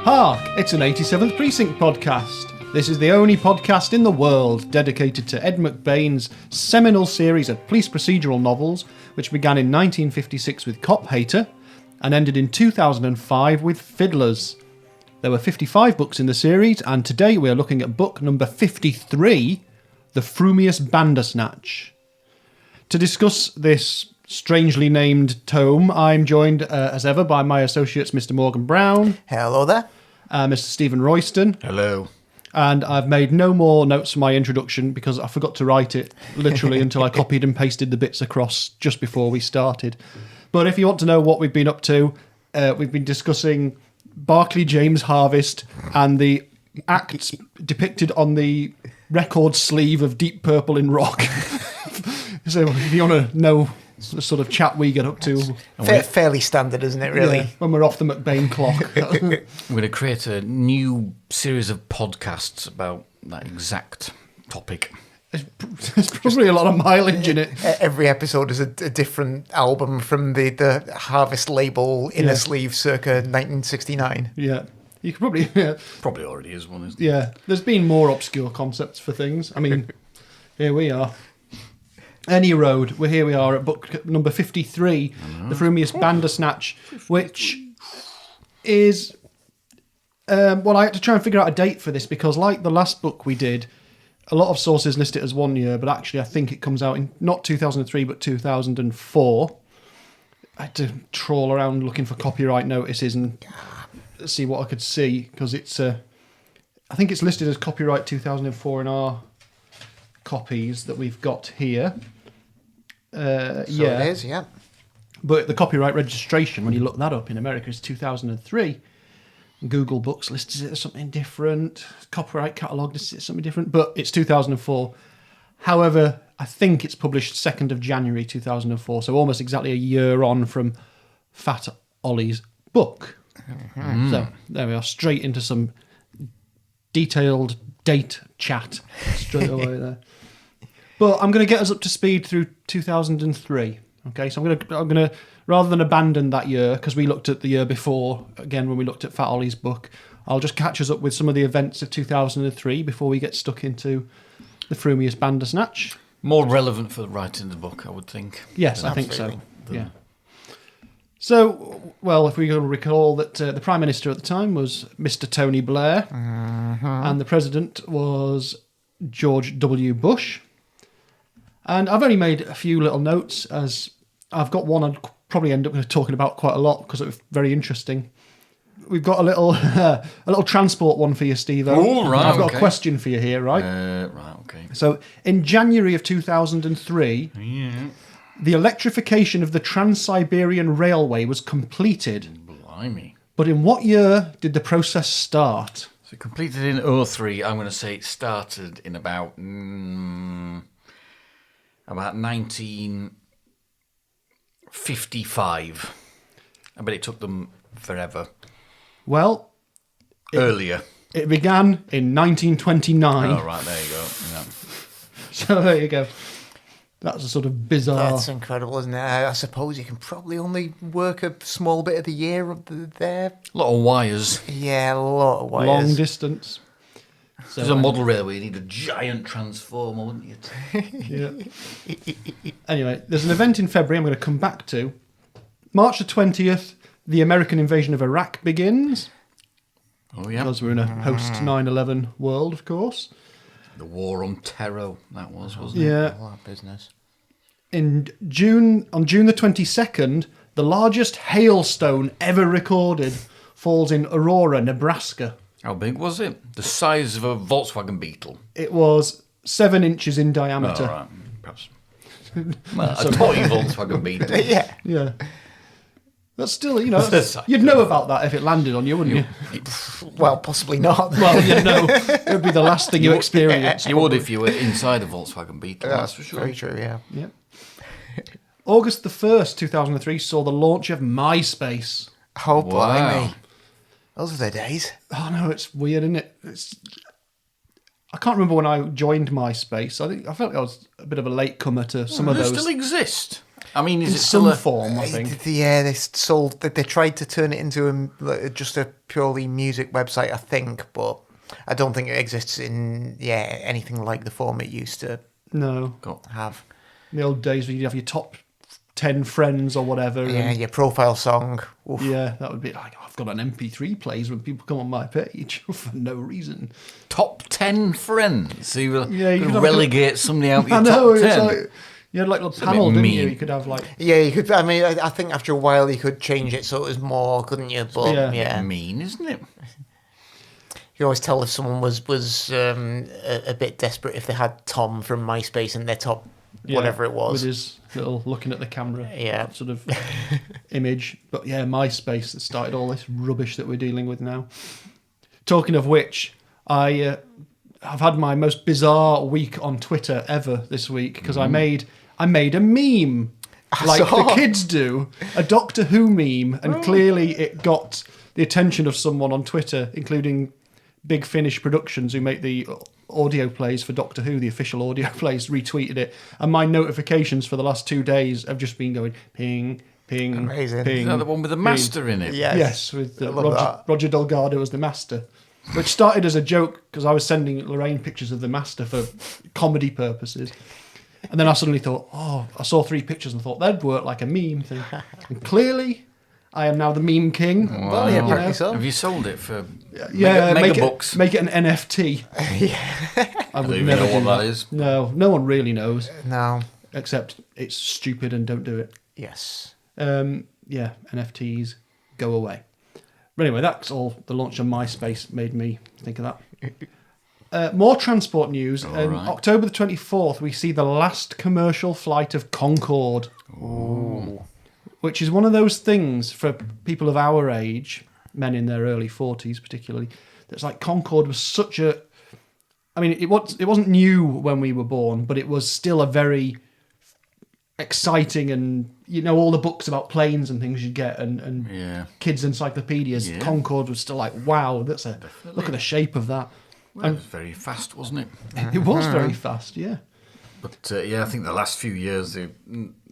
Hark, it's an 87th Precinct podcast. This is the only podcast in the world dedicated to Ed McBain's seminal series of police procedural novels, which began in 1956 with Cop Hater and ended in 2005 with Fiddlers. There were 55 books in the series, and today we are looking at book number 53, The Frumious Bandersnatch. To discuss this strangely named tome, I'm joined, as ever, by my associates, Mr. Morgan Brown. Hello there. Mr. Stephen Royston. Hello. And I've made no more notes for my introduction because I forgot to write it literally until I copied and pasted the bits across just before we started. But if you want to know what we've been up to, we've been discussing Barclay James Harvest and the acts depicted on the record sleeve of Deep Purple in Rock. So if you want to know the sort of chat we get up to. Fairly standard, isn't it, really? Yeah, when we're off the McBain clock. We're going to create a new series of podcasts about that exact topic. There's probably a lot of mileage in it. Every episode is a different album from the Harvest label inner sleeve circa 1969. Yeah. You could probably... Yeah. Probably already is one, isn't it? Yeah. There's been more obscure concepts for things. I mean, here we are. Any road. Here we are at book number 53, The Frumious Bandersnatch, which is... well, I had to try and figure out a date for this because, like the last book we did, a lot of sources list it as 1 year, but actually I think it comes out in not 2003, but 2004. I had to trawl around looking for copyright notices and see what I could see, because it's... I think it's listed as copyright 2004 in our copies that we've got here. It is, yeah. But the copyright registration, when you look that up in America, is 2003. Google Books lists it as something different. Copyright catalogue lists it as something different. But it's 2004. However, I think it's published 2nd of January 2004. So almost exactly a year on from Fat Ollie's book. Mm-hmm. So there we are, straight into some detailed date chat straight away there. But I'm going to get us up to speed through 2003. Okay, so I'm going to rather than abandon that year because we looked at the year before again when we looked at Fat Ollie's book. I'll just catch us up with some of the events of 2003 before we get stuck into The Frumious Bandersnatch. More relevant for writing the book, I would think. Yes, I think so. Yeah. So, well, if we recall that the Prime Minister at the time was Mr. Tony Blair, and the President was George W. Bush. And I've only made a few little notes, as I've got one I'd probably end up talking about quite a lot because it was very interesting. We've got a little transport one for you, Steve. Oh, right. I've got a question for you here, right? Right, okay. So, in January of 2003, the electrification of the Trans-Siberian Railway was completed. Blimey. But in what year did the process start? So completed in 03. I'm going to say it started in about 1955. I bet it took them forever. Well... Earlier. It began in 1929. Oh, right, there you go. Yeah. So there you go. That's a sort of bizarre... That's incredible, isn't it? I suppose you can probably only work a small bit of the year up there. A lot of wires. Yeah, a lot of wires. Long distance. So, There's a model railway, you need a giant transformer, wouldn't you? Yeah. Anyway, there's an event in February I'm going to come back to. March the 20th, the American invasion of Iraq begins. Oh, yeah. Because we're in a post-9/11 world, of course. The War on Terror, that wasn't it? Yeah. A lot of business. On June the 22nd, the largest hailstone ever recorded falls in Aurora, Nebraska. How big was it? The size of a Volkswagen Beetle. It was 7 inches in diameter. Oh, right. Perhaps. A toy Volkswagen Beetle. Yeah. Yeah. That's still, you'd know about that if it landed on you, wouldn't you? Well, possibly not. Well, you'd know. It would be the last thing you experienced. You would if you were inside a Volkswagen Beetle, that's for sure. Very true, yeah. Yeah. August the 1st, 2003, saw the launch of MySpace. Oh, blimey. Those were the days. Oh, no, it's weird, isn't it? I can't remember when I joined MySpace. I felt like I was a bit of a latecomer to some of those. Does it still exist? I mean, is in it some still form, I think. Yeah, they tried to turn it into just a purely music website, I think, but I don't think it exists in anything like the form it used to No. have. In the old days when you'd have your top 10 friends or whatever. Yeah, and, your profile song. Oof. yeah, that would be like, I've got an MP3 plays when people come on my page for no reason. top 10 friends? So you will You could have relegate somebody out of I your know, top it's 10? like, you had like a little a panel, bit didn't you? mean. You could have like, Yeah, you could. I mean, I think after a while you could change it so it was more, couldn't you? But Yeah. Mean, isn't it? you always tell if someone was a bit desperate if they had Tom from MySpace in their top whatever it was. with his little looking at the camera, Yeah. sort of image. But yeah, MySpace that started all this rubbish that we're dealing with now. Talking of which, I've had my most bizarre week on Twitter ever this week because I made a meme like the kids do, a Doctor Who meme, and clearly it got the attention of someone on Twitter, including Big Finish Productions, who make the audio plays for Doctor Who, the official audio plays, retweeted it, and my notifications for the last 2 days have just been going ping, ping, Amazing. ping. Is that the one with the ping. master in it? Yes. With I love that. Roger Delgado as the master, which started as a joke because I was sending Lorraine pictures of the master for comedy purposes. And then I suddenly thought, I saw 3 pictures and thought that'd work like a meme thing. And clearly, I am now the meme king. Well, yeah, apparently so. Have you sold it for Yeah, mega bucks? make it an NFT. I would Do you never know what do that is? No one really knows, No. except it's stupid and don't do it. Yes. Yeah, NFTs, go away. But anyway, that's all the launch of MySpace made me think of that. More transport news. On right. October the 24th, we see the last commercial flight of Concorde. Ooh. Which is one of those things for people of our age, men in their early 40s particularly, that's like Concorde was such a... I mean, it wasn't new when we were born, but it was still a very exciting and, all the books about planes and things you get and kids' encyclopedias. Yeah. Concorde was still like, wow, look at the shape of that. Well, it was very fast, wasn't it? It was very fast, yeah. But I think the last few years they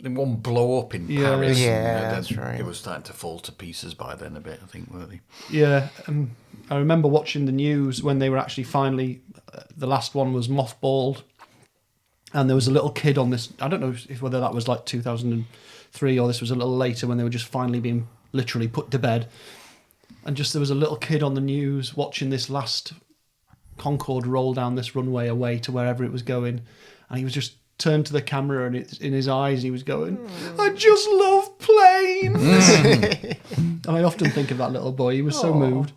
won't blow up in Yeah. Paris. Yeah, that's right. They were starting to fall to pieces by then a bit, I think, weren't they? Yeah, I remember watching the news when they were actually finally, the last one was mothballed, and there was a little kid on this. I don't know whether that was like 2003 or this was a little later when they were just finally being literally put to bed, and just there was a little kid on the news watching this last Concorde roll down this runway away to wherever it was going, and he was just turned to the camera and it's in his eyes and he was going, I just love planes. And I often think of that little boy. He was so moved.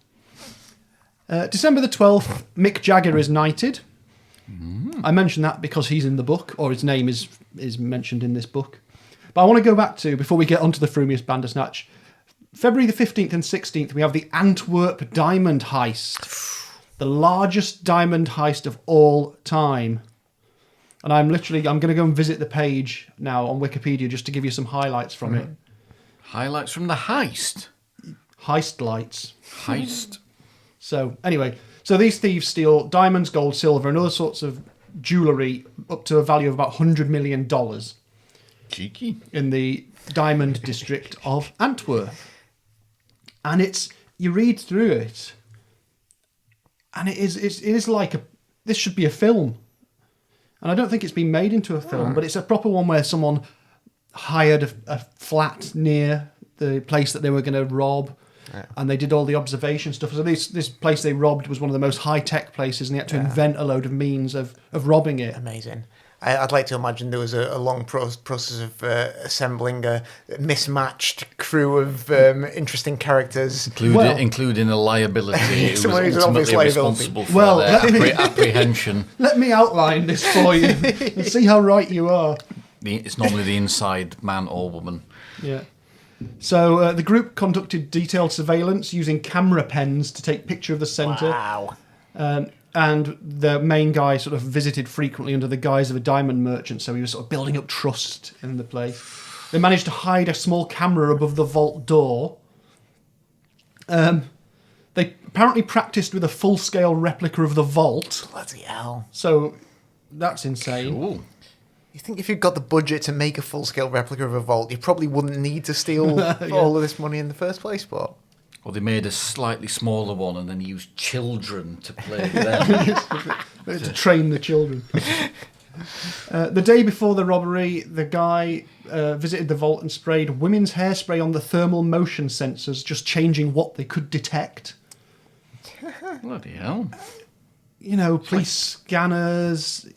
December the 12th, Mick Jagger is knighted. I mention that because he's in the book, or his name is mentioned in this book. But I want to go back to, before we get onto the Frumious Bandersnatch, February the 15th and 16th, we have the Antwerp diamond heist. The largest diamond heist of all time. And I'm going to go and visit the page now on Wikipedia just to give you some highlights from it. Highlights from the heist. Heist lights. Heist. So, anyway, these thieves steal diamonds, gold, silver, and other sorts of jewellery up to a value of about $100 million Cheeky. in the diamond district of Antwerp. And you read through it, and it is like this should be a film. And I don't think it's been made into a film, but it's a proper one where someone hired a flat near the place that they were going to rob, and they did all the observation stuff. So this place they robbed was one of the most high-tech places, and they had to invent a load of means of robbing it. Amazing. I'd like to imagine there was a long process of assembling a mismatched crew of interesting characters. Including a liability who was Someone who's an obvious ultimately liability. responsible for Well, their apprehension. Let me outline this for you and see how right you are. It's normally the inside man or woman. Yeah. So the group conducted detailed surveillance using camera pens to take picture of the centre. Wow. And the main guy sort of visited frequently under the guise of a diamond merchant, so he was sort of building up trust in the place. They managed to hide a small camera above the vault door. They apparently practiced with a full-scale replica of the vault. Bloody hell. So that's insane. Ooh. You think if you've got the budget to make a full-scale replica of a vault, you probably wouldn't need to steal all of this money in the first place, but... Or they made a slightly smaller one and then used children to play them. To train the children. The day before the robbery, the guy visited the vault and sprayed women's hairspray on the thermal motion sensors, just changing what they could detect. Bloody hell. You know, police scanners.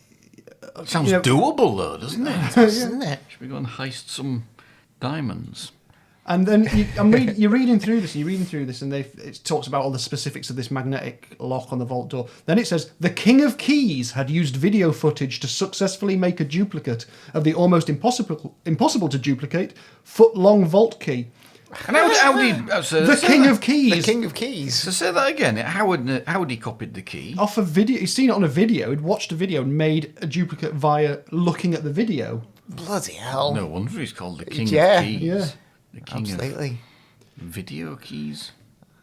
Sounds doable, though, doesn't it? Isn't it? Should we go and heist some diamonds? And then you're reading through this, and it talks about all the specifics of this magnetic lock on the vault door. Then it says, the King of Keys had used video footage to successfully make a duplicate of the almost impossible to duplicate foot-long vault key. And how did The King of Keys. The King of Keys. So say that again. How would he copied the key? Off a video. He's seen it on a video. He'd watched a video and made a duplicate via looking at the video. Bloody hell. No wonder he's called the King Yeah. of Keys. Yeah. The King Absolutely. of Video Keys.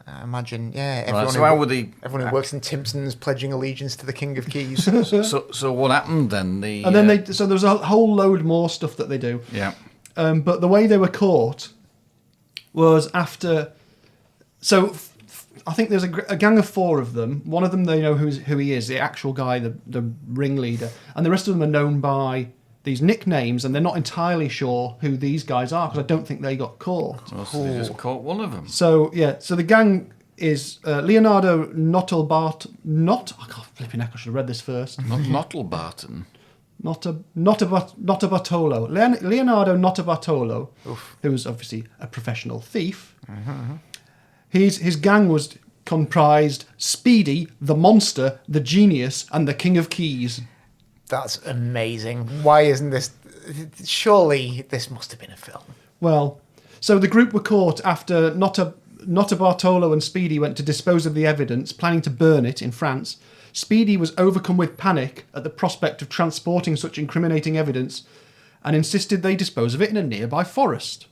I imagine, yeah. Right, so how would he... Everyone who works in Timpson's pledging allegiance to the King of Keys. So what happened then? And then so there was a whole load more stuff that they do. Yeah. But the way they were caught was after. So I think there's a gang of 4 of them. One of them they know who he is, the actual guy, the ringleader, and the rest of them are known by these nicknames, and they're not entirely sure who these guys are because I don't think they got caught. Oh, so they just caught one of them. So so the gang is Leonardo Notelbart. I can't flipping heck. I should have read this first. Notelbarton. Notarbartolo. Leonardo Notarbartolo, who was obviously a professional thief. His gang was comprised Speedy, the Monster, the Genius, and the King of Keys. That's amazing. Why isn't this... Surely this must have been a film. Well, so the group were caught after Notarbartolo and Speedy went to dispose of the evidence, planning to burn it in France. Speedy was overcome with panic at the prospect of transporting such incriminating evidence and insisted they dispose of it in a nearby forest.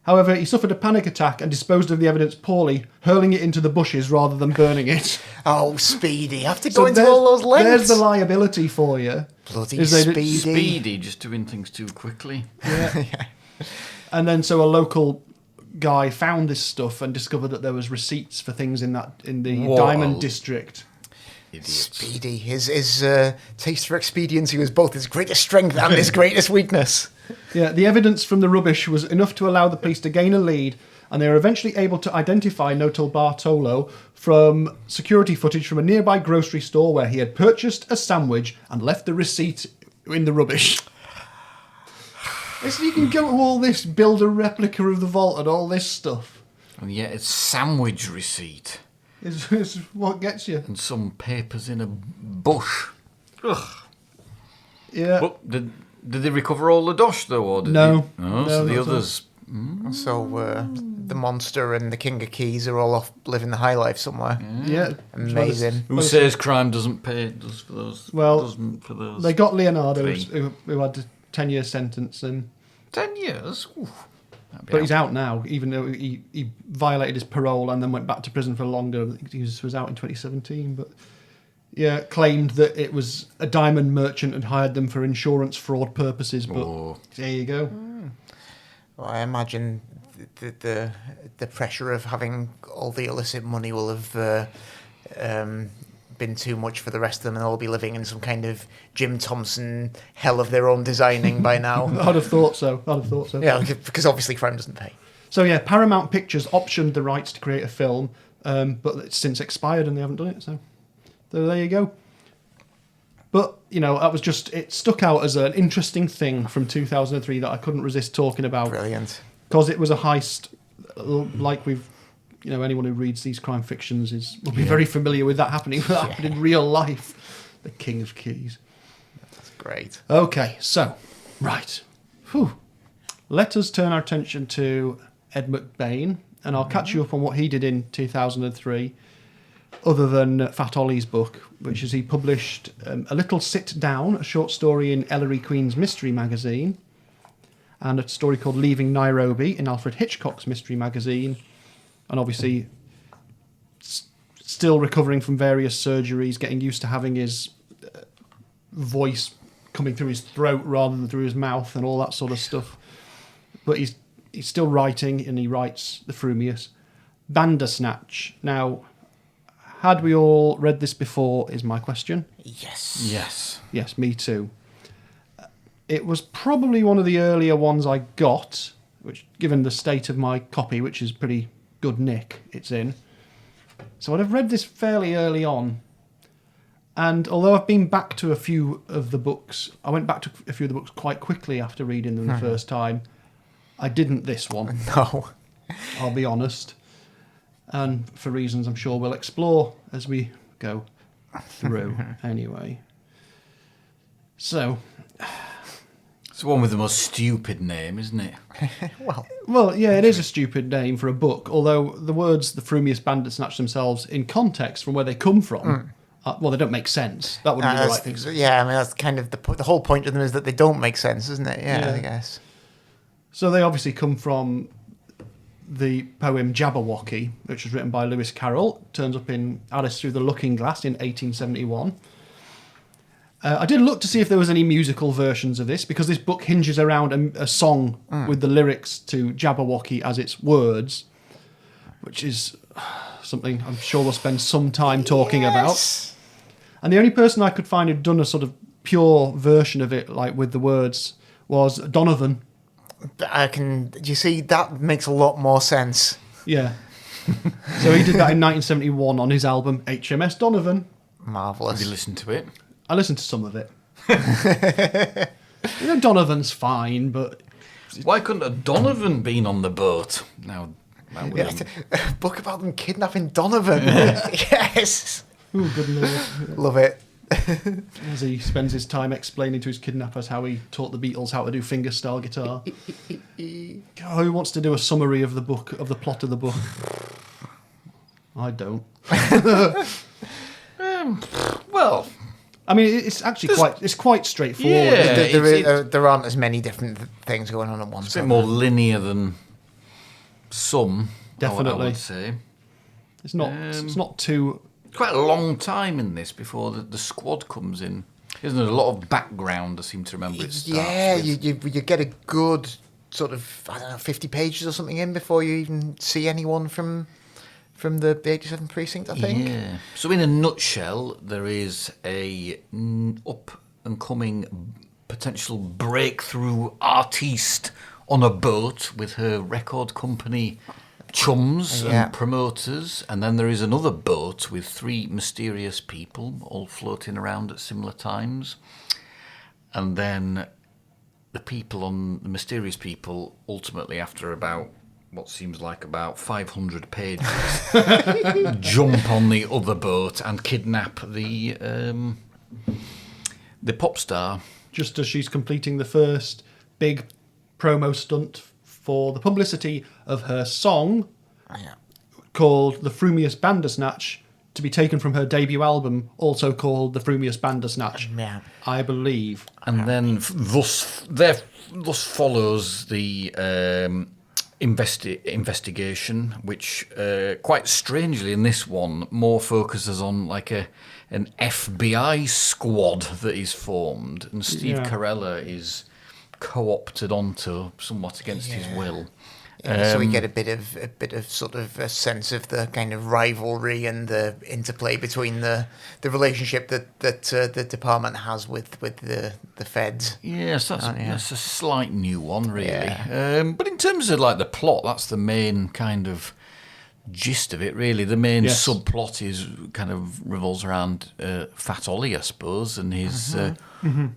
However, he suffered a panic attack and disposed of the evidence poorly, hurling it into the bushes rather than burning it. Oh, Speedy. After going to all those lengths. There's the liability for you. Bloody Speedy. Speedy, just doing things too quickly. Yeah. And then so a local guy found this stuff and discovered that there was receipts for things in the Diamond District. Idiots. Speedy. His taste for expediency was both his greatest strength and his greatest weakness. Yeah, the evidence from the rubbish was enough to allow the police to gain a lead, and they were eventually able to identify Notel Bartolo from security footage from a nearby grocery store where he had purchased a sandwich and left the receipt in the rubbish. So you can go to all this, build a replica of the vault and all this stuff. And yet it's sandwich receipt. It's what gets you. And some papers in a bush. Ugh. Yeah. But did they recover all the dosh, though? Or did No. They... No, No, so the not at all. others... So the Monster and the King of Keys are all off living the high life somewhere. Yeah. Amazing. Who says crime doesn't pay? Does for those? Well, doesn't for those. They got Leonardo, Three. who had a 10-year sentence, and 10 years. Oof. but he's out now, even though he violated his parole and then went back to prison for longer. He was out in 2017, but yeah, claimed that it was a diamond merchant and hired them for insurance fraud purposes. But there you go. Well, I imagine the pressure of having all the illicit money will have been too much for the rest of them, and they'll be living in some kind of Jim Thompson hell of their own designing by now. I'd have thought so. Yeah, because obviously crime doesn't pay. So yeah, Paramount Pictures optioned the rights to create a film, but it's since expired and they haven't done it. So there you go. But that was it stuck out as an interesting thing from 2003 that I couldn't resist talking about. Brilliant. Because it was a heist, like anyone who reads these crime fictions will be very familiar with that happening. That happened in real life. The King of Keys. That's great. Okay, so, right. Whew. Let us turn our attention to Ed McBain, and I'll catch you up on what he did in 2003, other than Fat Ollie's book, which is he published A Little Sit Down, a short story in Ellery Queen's Mystery Magazine, and a story called Leaving Nairobi in Alfred Hitchcock's Mystery Magazine, and obviously still recovering from various surgeries, getting used to having his voice coming through his throat rather than through his mouth and all that sort of stuff. But he's still writing, and he writes the Frumious Bandersnatch. Now, had we all read this before, is my question. Yes. Yes, me too. It was probably one of the earlier ones I got, which, given the state of my copy, which is pretty good nick it's in. So I'd have read this fairly early on. And although I've been back to a few of the books, I went back to a few of the books quite quickly after reading them the first time. I didn't this one. No. I'll be honest. And for reasons I'm sure we'll explore as we go through. Anyway. So. It's the one with the most stupid name, isn't it? Well, yeah, it is a stupid name for a book, although the words, the Frumious Bandersnatch themselves, in context from where they come from, well, they don't make sense. That wouldn't be the right thing. Yeah, I mean, that's kind of the whole point of them is that they don't make sense, isn't it? Yeah. I guess. So they obviously come from the poem Jabberwocky, which was written by Lewis Carroll. Turns up in Alice Through the Looking Glass in 1871. I did look to see if there was any musical versions of this, because this book hinges around a song with the lyrics to Jabberwocky as its words, which is something I'm sure we'll spend some time talking about. And the only person I could find who'd done a sort of pure version of it, like with the words, was Donovan. You see, that makes a lot more sense. Yeah. So he did that in 1971 on his album HMS Donovan. Marvellous. Have you listened to it? I listened to some of it. Donovan's fine, but... Why couldn't a Donovan been on the boat? Now, that would have... A book about them kidnapping Donovan. Yes. Oh, good lord. Love it. As he spends his time explaining to his kidnappers how he taught the Beatles how to do fingerstyle guitar. Who wants to do a summary of the book, of the plot of the book? I don't. Well... I mean, it's actually quite straightforward. Yeah, there aren't as many different things going on at once. It's a bit more linear than some. Definitely. I would say. It's not too... Quite a long time in this before the squad comes in. Isn't there a lot of background, I seem to remember it starts with? you get a good sort of, 50 pages or something in before you even see anyone from the 87 Precinct, I think. Yeah. So in a nutshell, there is a up-and-coming potential breakthrough artiste on a boat with her record company chums and promoters, and then there is another boat with 3 mysterious people all floating around at similar times, and then the mysterious people ultimately, after about what seems like about 500 pages, jump on the other boat and kidnap the pop star. Just as she's completing the first big promo stunt for the publicity of her song, called The Frumious Bandersnatch, to be taken from her debut album, also called The Frumious Bandersnatch, I believe. And then thus follows the investigation, which quite strangely in this one more focuses on like an FBI squad that is formed, and Steve Carella is co-opted onto somewhat against his will. So we get a bit of sort of a sense of the kind of rivalry and the interplay between the relationship that the department has with the feds. Yes, that's a slight new one, really. Yeah. But in terms of like the plot, that's the main kind of gist of it, really. The main subplot is kind of revolves around Fat Ollie, I suppose, and his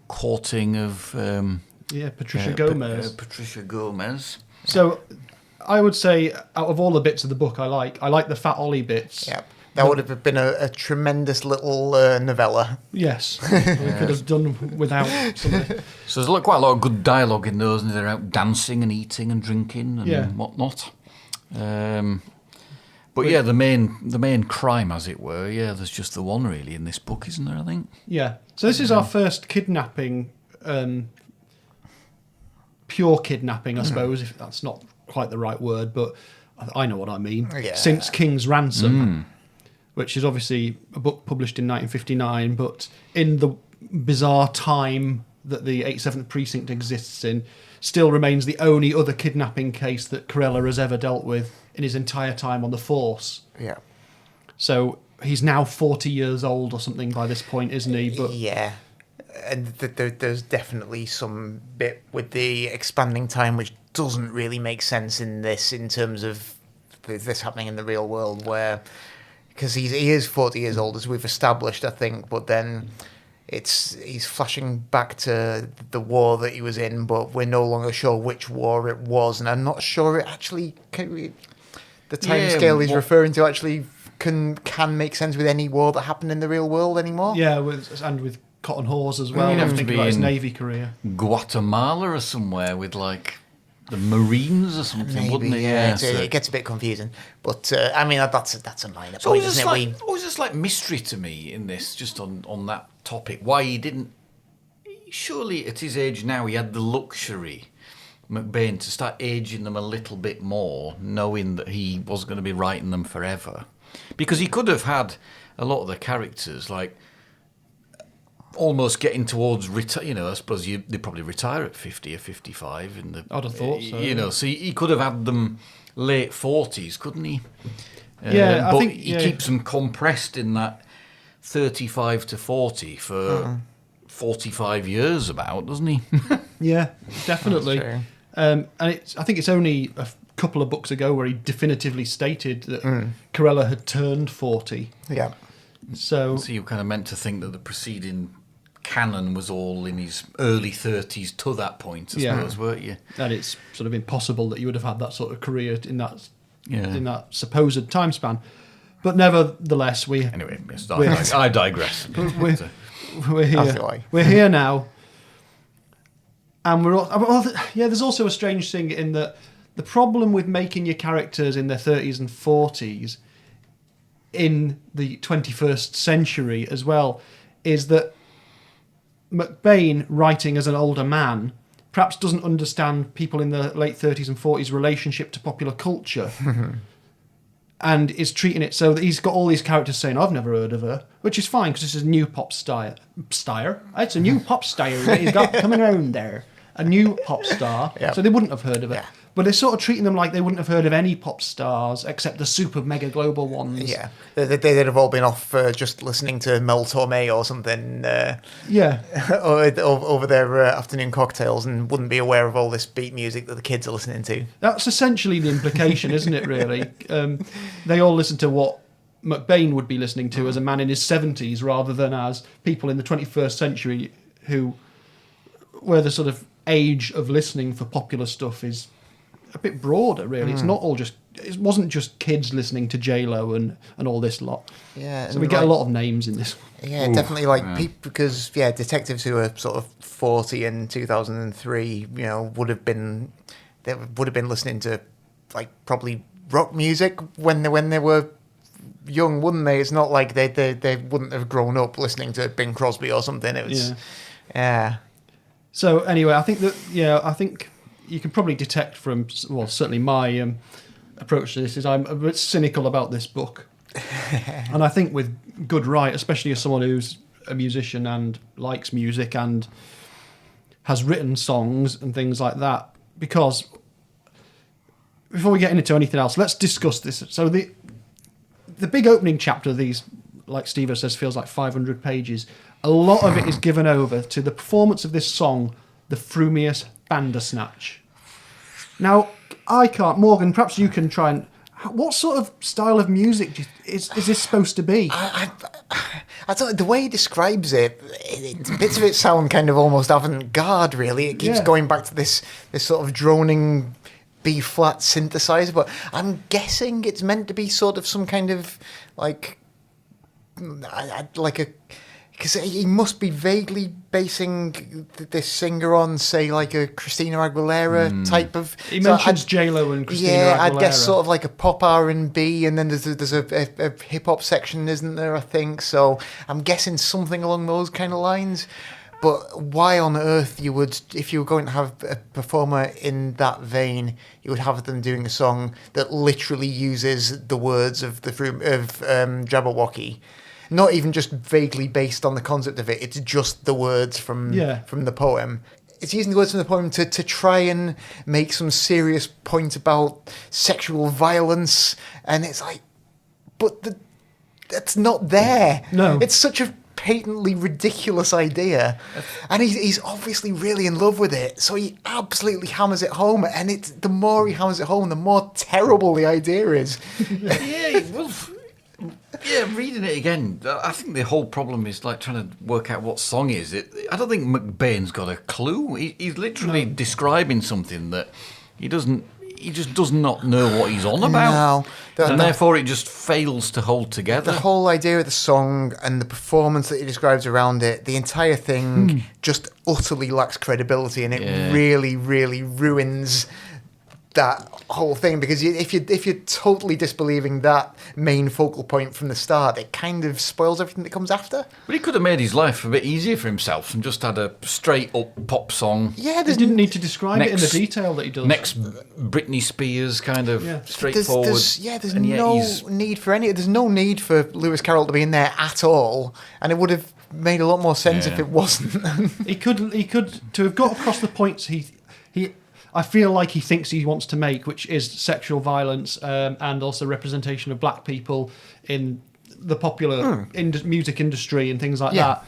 courting of Patricia Gomez. Patricia Gomez. So I would say, out of all the bits of the book I like the Fat Ollie bits. Yep. That would have been a tremendous little novella. Yes. We could have done without somebody. So there's quite a lot of good dialogue in those, and they're out dancing and eating and drinking and whatnot. But the main crime, as it were, there's just the one really in this book, isn't there, I think? Yeah. So this is our first kidnapping, pure kidnapping, I suppose, if that's not quite the right word, but I know what I mean. Yeah. Since King's Ransom, which is obviously a book published in 1959, but in the bizarre time that the 87th Precinct exists in still remains the only other kidnapping case that Corella has ever dealt with in his entire time on the force. Yeah. So he's now 40 years old or something by this point, isn't he? But yeah. And there's definitely some bit with the expanding time which doesn't really make sense in this, in terms of this happening in the real world, where, because he is 40 years old, as we've established, I think, but then he's flashing back to the war that he was in, but we're no longer sure which war it was, and I'm not sure it actually the time scale he's referring to actually can make sense with any war that happened in the real world anymore. Yeah, with Cotton Hawes as well. You'd have to Think be about his in Navy career. Guatemala or somewhere with like the Marines or something, Maybe, wouldn't it? yeah. So It gets a bit confusing, but I mean that's a minor point, isn't it? Always just like mystery to me in this, just on that topic. Why he didn't? Surely at his age now, he had the luxury, McBain, to start aging them a little bit more, knowing that he was going to be writing them forever, because he could have had a lot of the characters like almost getting towards I suppose they probably retire at 50 or 55 in the. I'd have thought so. So he could have had them late 40s, couldn't he? Yeah, but I think he keeps them compressed in that 35 to 40 for 45 years, about, doesn't he? Yeah, definitely. That's And I think it's only a couple of books ago where he definitively stated that Corella had turned 40. Yeah. So you kind of meant to think that the preceding canon was all in his early 30s to that point, I suppose, weren't you? And it's sort of impossible that you would have had that sort of career in that supposed time span. But nevertheless, Anyway, yes, I digress. We're here. We're here now. And there's also a strange thing in that the problem with making your characters in their 30s and 40s in the 21st century as well is that McBain, writing as an older man, perhaps doesn't understand people in the late 30s and 40s relationship to popular culture and is treating it so that he's got all these characters saying, I've never heard of her, which is fine because this is a new pop star. It's a new pop star that he's got coming around there. A new pop star. Yep. So they wouldn't have heard of it. Yeah. But they're sort of treating them like they wouldn't have heard of any pop stars except the super mega global ones. Yeah, they'd have all been off just listening to Mel Torme or something. Over their afternoon cocktails, and wouldn't be aware of all this beat music that the kids are listening to. That's essentially the implication, isn't it, really? They all listen to what McBain would be listening to as a man in his 70s rather than as people in the 21st century where the sort of age of listening for popular stuff is a bit broader, really. It's not all just. It wasn't just kids listening to J-Lo and all this lot. Yeah, so we get a lot of names in this. Yeah, definitely. People, because detectives who are sort of 40 in 2003, would have been listening to like probably rock music when they were young, wouldn't they? It's not like they wouldn't have grown up listening to Bing Crosby or something. It was, yeah. So anyway, I think you can probably detect from, well, certainly my approach to this is I'm a bit cynical about this book. And I think with good right, especially as someone who's a musician and likes music and has written songs and things like that, because before we get into anything else, let's discuss this. So the big opening chapter of these, like Steve says, feels like 500 pages. A lot of it is given over to the performance of this song, the Frumious Bandersnatch. Now, I can't... Morgan, perhaps you can try and... What sort of style of music is this supposed to be? I thought the way he describes it, bits of it sound kind of almost avant-garde, really. It keeps going back to this sort of droning B-flat synthesizer, but I'm guessing it's meant to be sort of some kind of, like a... Because he must be vaguely basing this singer on, say, like a Christina Aguilera type of... He mentions J-Lo and Christina Aguilera. Yeah, I'd guess sort of like a pop R&B, and then there's a hip-hop section, isn't there, I think? So I'm guessing something along those kind of lines. But why on earth if you were going to have a performer in that vein, you would have them doing a song that literally uses the words of Jabberwocky? not even just vaguely based on the concept of it. It's just the words from the poem. It's using the words from the poem to try and make some serious point about sexual violence, and it's like, but that's not there. No. It's such a patently ridiculous idea, and he's obviously really in love with it, so he absolutely hammers it home, and the more he hammers it home, the more terrible the idea is. Reading it again, I think the whole problem is like trying to work out what song is it. I don't think McBain's got a clue. He's literally describing something that he just does not know what he's on about. No. And therefore it just fails to hold together. The whole idea of the song and the performance that he describes around it, the entire thing just utterly lacks credibility, and it really, really ruins that whole thing, because if you're totally disbelieving that main focal point from the start, it kind of spoils everything that comes after. But he could have made his life a bit easier for himself and just had a straight up pop song. Yeah, he didn't need to describe it in the detail that he does. Next Britney Spears kind of straightforward. There's no need for Lewis Carroll to be in there at all, and it would have made a lot more sense if it wasn't. he could to have got across the points he I feel like he thinks he wants to make, which is sexual violence and also representation of black people in the popular music industry and things like that.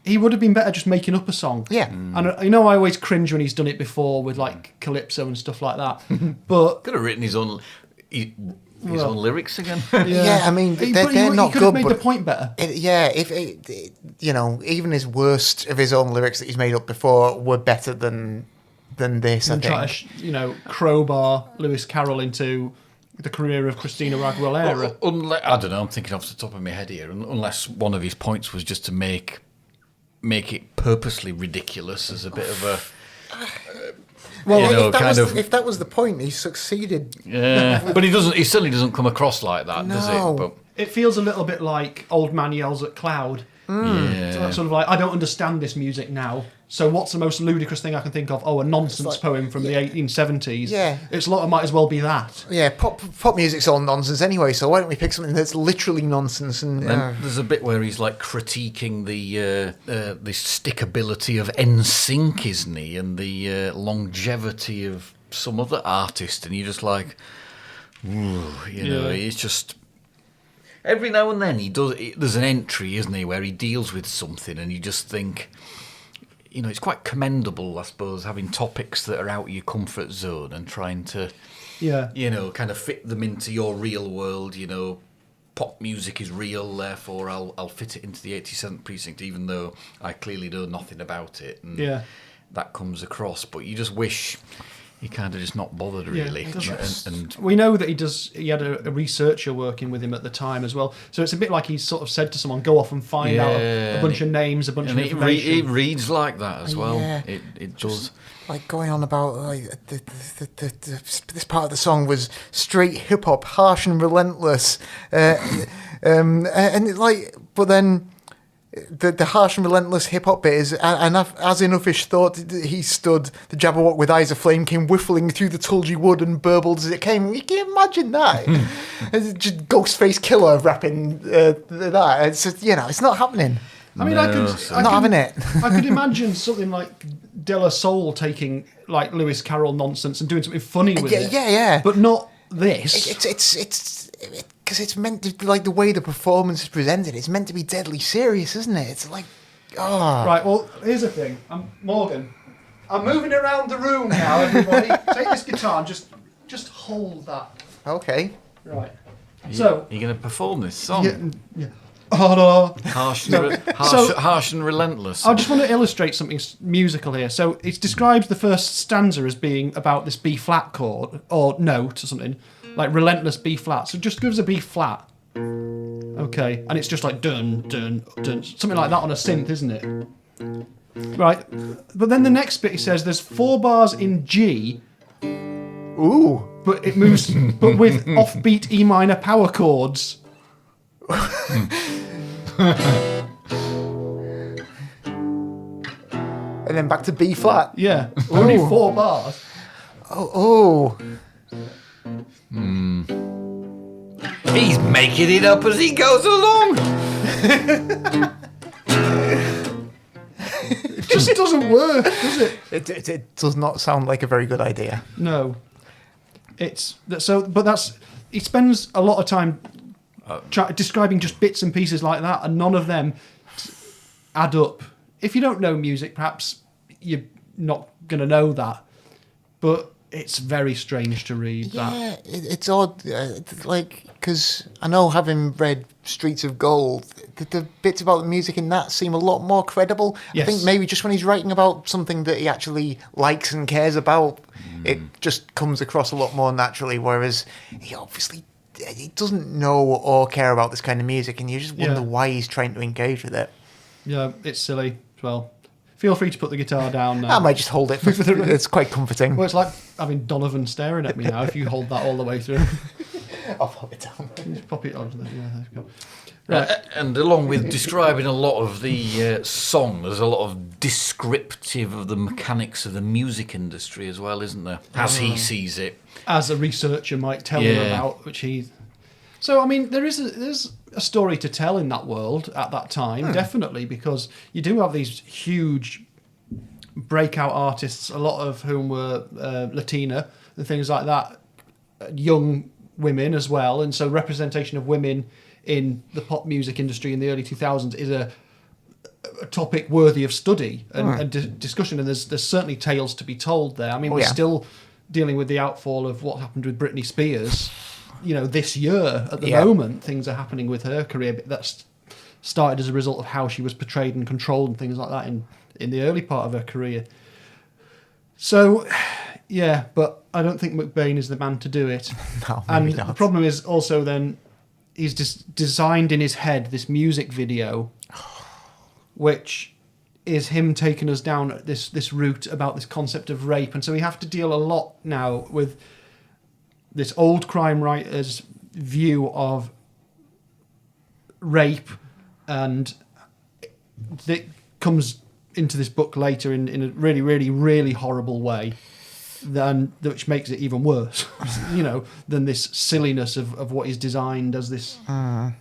He would have been better just making up a song. Yeah. And I know I always cringe when he's done it before with like Calypso and stuff like that. But could have written his own lyrics again. I mean, they're not he could good. Have made the point better. Even his worst of his own lyrics that he's made up before were better than this. And try to, crowbar Lewis Carroll into the career of Christina Aguilera. I don't know. I'm thinking off the top of my head here. Unless one of his points was just to make it purposely ridiculous as a bit of a. If that was the point, he succeeded. Yeah, but he doesn't. He certainly doesn't come across like that, does it? But it feels a little bit like Old Man Yells at Cloud. So that's sort of like, I don't understand this music now. So what's the most ludicrous thing I can think of? Oh, a nonsense poem from the 1870s. Yeah. Might as well be that. Yeah, pop music's all nonsense anyway, so why don't we pick something that's literally nonsense? And there's a bit where he's like critiquing the stickability of NSYNC, isn't he? And the longevity of some other artist, and you're just like, it's just... Every now and then there's an entry, isn't he, where he deals with something and you just think... it's quite commendable, I suppose, having topics that are out of your comfort zone and trying to, kind of fit them into your real world. Pop music is real, therefore I'll fit it into the 87th Precinct, even though I clearly know nothing about it. And that comes across, but you just wish he kind of just not bothered, really. And we know that he had a researcher working with him at the time as well. So it's a bit like he's sort of said to someone, go off and find out a bunch of names, a bunch of information. It reads like that as well. Yeah. It does. Like going on about this part of the song was straight hip hop, harsh and relentless, and but then. The harsh and relentless hip-hop bit is, and as enoughish thought he stood, the Jabberwock with eyes aflame came whiffling through the tulgey wood and burbled as it came. You can imagine that. It's just Ghostface Killer rapping that. It's just, it's not happening. I mean, having it. I could imagine something like De La Soul taking like Lewis Carroll nonsense and doing something funny with it. Yeah. But not this. It's because it's meant to, like, the way the performance is presented, it's meant to be deadly serious, isn't it? It's like, Right, well, here's the thing. Morgan, I'm moving around the room now, everybody. Take this guitar and just hold that. Okay. Right. You're going to perform this song? Yeah. Oh, no. Harsh and relentless. I just want to illustrate something musical here. So it describes the first stanza as being about this B flat chord or note or something, like relentless B flat. So just gives a B flat. Okay, and it's just like dun dun dun, something like that on a synth, isn't it? Right, but then the next bit he says there's 4 bars in G. Ooh, but it moves, but with offbeat E minor power chords. And then back to B flat. Yeah, only 4 bars. Oh. He's making it up as he goes along. It just doesn't work, does it? It does not sound like a very good idea. No. It's so, but that's he spends a lot of time describing just bits and pieces like that, and none of them add up. If you don't know music, perhaps you're not going to know that, but it's very strange to read that. Yeah, it's odd. Because I know, having read Streets of Gold, the bits about the music in that seem a lot more credible. Yes. I think maybe just when he's writing about something that he actually likes and cares about, it just comes across a lot more naturally, whereas he doesn't know or care about this kind of music, and you just wonder why he's trying to engage with it. Yeah, it's silly. Well, feel free to put the guitar down now. I might just hold it. It's quite comforting. Well, it's like having Donovan staring at me now. If you hold that all the way through, I'll pop it down. just pop it onto the. Yeah, there you go. And along with describing a lot of the song, there's a lot of descriptive of the mechanics of the music industry as well, isn't there? As he sees it. As a researcher might tell him about, which he. So I mean, there's a story to tell in that world at that time, definitely, because you do have these huge breakout artists, a lot of whom were Latina and things like that, young women as well, and so representation of women in the pop music industry in the early 2000s is a topic worthy of study and discussion, and there's certainly tales to be told there. I mean, we're still dealing with the outfall of what happened with Britney Spears. This year at the moment, things are happening with her career that's started as a result of how she was portrayed and controlled and things like that in the early part of her career. So, yeah, but I don't think McBain is the man to do it. No, maybe not. The problem is also then he's just designed in his head this music video, which is him taking us down this route about this concept of rape, and so we have to deal a lot now with this old crime writer's view of rape, and it comes into this book later in a really, really, really horrible way, which makes it even worse, than this silliness of what is designed as this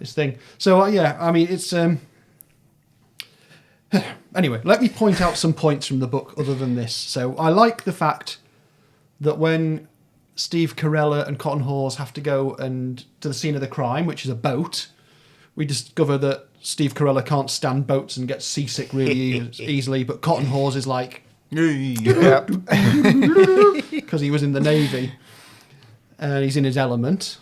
thing. So I mean, it's anyway. Let me point out some points from the book other than this. So I like the fact that when Steve Carella and Cotton Hawes have to go to the scene of the crime, which is a boat, we discover that Steve Carella can't stand boats and gets seasick really easily, but Cotton Hawes is like, because he was in the Navy and he's in his element.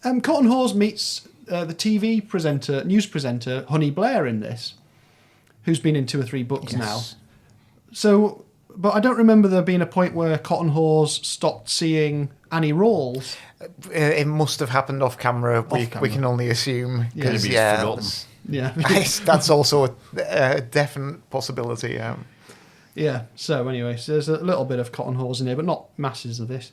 Cotton Hawes meets the TV presenter, news presenter, Honey Blair in this, who's been in 2 or 3 books now. So, but I don't remember there being a point where Cotton Hawes stopped seeing Annie Rawls. It must have happened off camera. We can only assume. Because that's also a definite possibility. Yeah. So anyway, so there's a little bit of Cotton Hawes in here, but not masses of this.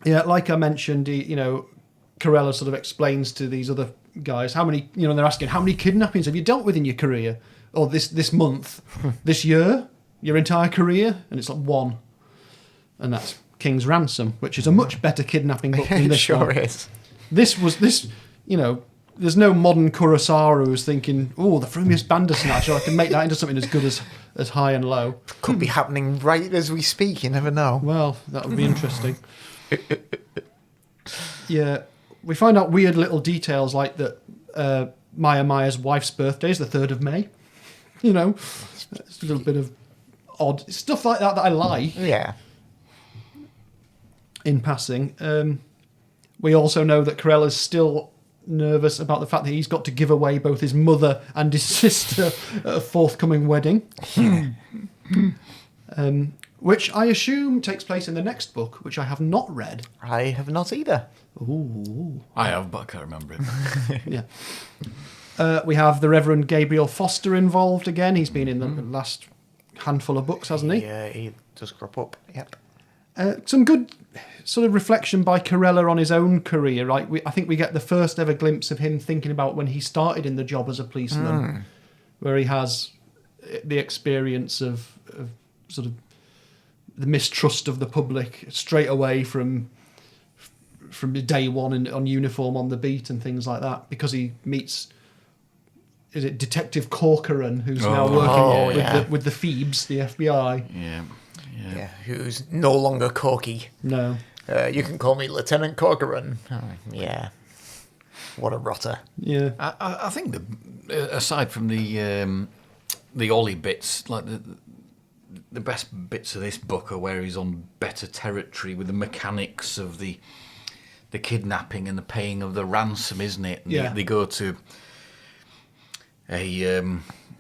Yeah, like I mentioned, Carella sort of explains to these other guys how many. They're asking how many kidnappings have you dealt with in your career, or this month, this year, your entire career, and it's like 1, and that's King's Ransom, which is a much better kidnapping book than this sure one. Is. This. There's no modern Kurosawa who's thinking, oh, the Frumious Bandersnatch, I can make that into something as good as High and Low. Could be happening right as we speak, you never know. Well, that would be interesting. Yeah, we find out weird little details like that Maya Maya's wife's birthday is the 3rd of May. It's a little bit of odd stuff like that I like. Yeah. In passing, we also know that Carella's still nervous about the fact that he's got to give away both his mother and his sister at a forthcoming wedding, which I assume takes place in the next book, which I have not read. I have not either. Ooh. I have, but I can't remember it. Yeah. We have the Reverend Gabriel Foster involved again. He's been in the last handful of books, hasn't he? Yeah, he does crop up. Yep. Some good sort of reflection by Carella on his own career. Right, I think we get the first ever glimpse of him thinking about when he started in the job as a policeman, where he has the experience of sort of the mistrust of the public straight away from from day one on uniform on the beat and things like that, because he meets, is it Detective Corcoran, who's now working with the Phoebes, the FBI. Yeah, who's no longer Corky. No. You can call me Lieutenant Corcoran. Oh, yeah. What a rotter. Yeah. I think aside from the Ollie bits, like the best bits of this book are where he's on better territory with the mechanics of the kidnapping and the paying of the ransom, isn't it? And they go to a